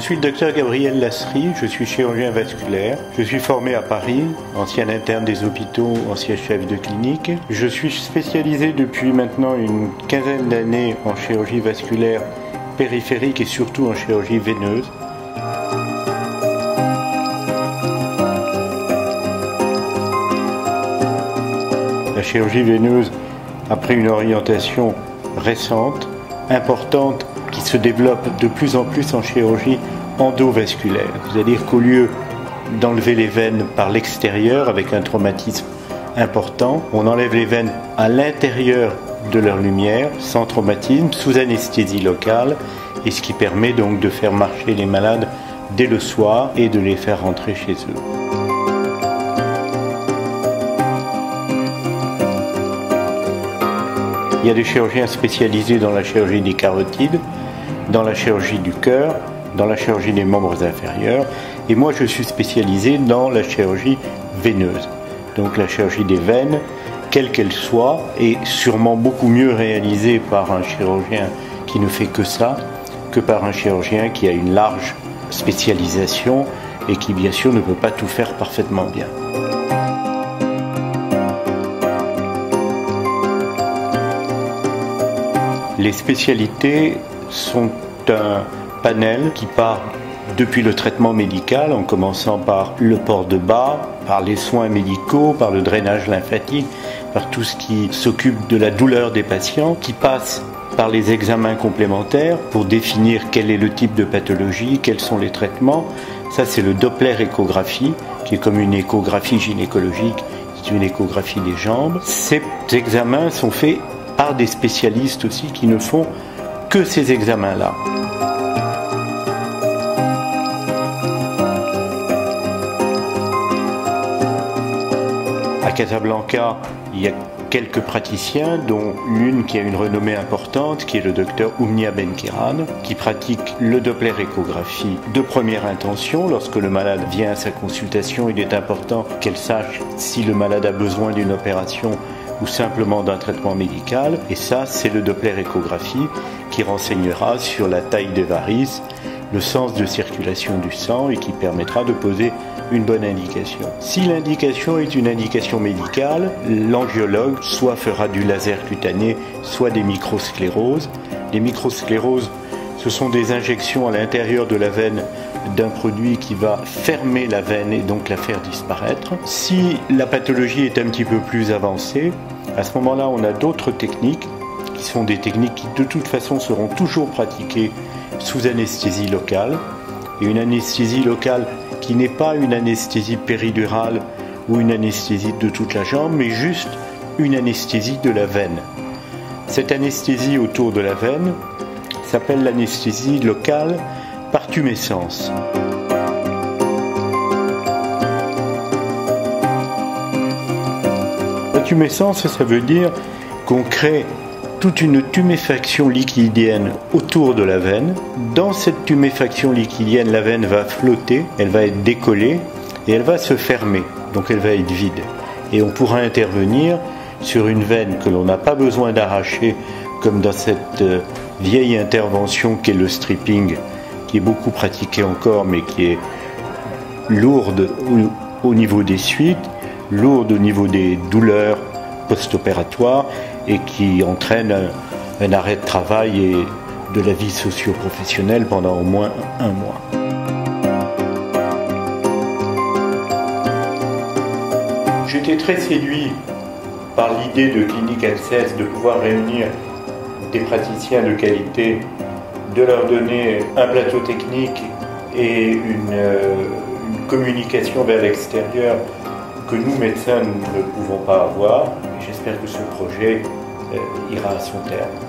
suis le docteur Gabriel Lasserie, je suis chirurgien vasculaire. Je suis formé à Paris, ancien interne des hôpitaux, ancien chef de clinique. Je suis spécialisé depuis maintenant une quinzaine d'années en chirurgie vasculaire périphérique et surtout en chirurgie veineuse. La chirurgie veineuse a pris une orientation récente, importante, qui se développe de plus en plus en chirurgie endovasculaire. C'est-à-dire qu'au lieu d'enlever les veines par l'extérieur avec un traumatisme important, on enlève les veines à l'intérieur de leur lumière, sans traumatisme, sous anesthésie locale, et ce qui permet donc de faire marcher les malades dès le soir et de les faire rentrer chez eux. Il y a des chirurgiens spécialisés dans la chirurgie des carotides, dans la chirurgie du cœur, dans la chirurgie des membres inférieurs, et moi je suis spécialisé dans la chirurgie veineuse. Donc la chirurgie des veines, quelle qu'elle soit, est sûrement beaucoup mieux réalisée par un chirurgien qui ne fait que ça, que par un chirurgien qui a une large spécialisation et qui bien sûr ne peut pas tout faire parfaitement bien. Les spécialités sont un panel qui part depuis le traitement médical, en commençant par le port de bas, par les soins médicaux, par le drainage lymphatique, par tout ce qui s'occupe de la douleur des patients, qui passe par les examens complémentaires pour définir quel est le type de pathologie, quels sont les traitements. Ça, c'est le Doppler échographie, qui est comme une échographie gynécologique, c'est une échographie des jambes. Ces examens sont faits par des spécialistes aussi qui ne font que ces examens-là. À Casablanca, il y a quelques praticiens, dont l'une qui a une renommée importante, qui est le docteur Oumnia Benkiran, qui pratique le Doppler échographie de première intention. Lorsque le malade vient à sa consultation, il est important qu'elle sache si le malade a besoin d'une opération ou simplement d'un traitement médical. Et ça, c'est le Doppler échographie qui renseignera sur la taille des varices, le sens de circulation du sang et qui permettra de poser une bonne indication. Si l'indication est une indication médicale, l'angiologue soit fera du laser cutané, soit des microscléroses. Les microscléroses, ce sont des injections à l'intérieur de la veine d'un produit qui va fermer la veine et donc la faire disparaître. Si la pathologie est un petit peu plus avancée, à ce moment-là, on a d'autres techniques qui sont des techniques qui de toute façon seront toujours pratiquées sous anesthésie locale. Et une anesthésie locale qui n'est pas une anesthésie péridurale ou une anesthésie de toute la jambe, mais juste une anesthésie de la veine. Cette anesthésie autour de la veine s'appelle l'anesthésie locale par tumescence. La tumescence, ça veut dire qu'on crée toute une tuméfaction liquidienne autour de la veine. Dans cette tuméfaction liquidienne, la veine va flotter, elle va être décollée et elle va se fermer, donc elle va être vide. Et on pourra intervenir sur une veine que l'on n'a pas besoin d'arracher, comme dans cette vieille intervention qu'est le stripping, qui est beaucoup pratiquée encore, mais qui est lourde au niveau des suites, lourde au niveau des douleurs post-opératoires et qui entraîne un arrêt de travail et de la vie socio-professionnelle pendant au moins un mois. J'étais très séduit par l'idée de Clinique Access de pouvoir réunir des praticiens de qualité, de leur donner un plateau technique et une communication vers l'extérieur que nous, médecins, nous ne pouvons pas avoir. J'espère que ce projet ira à son terme.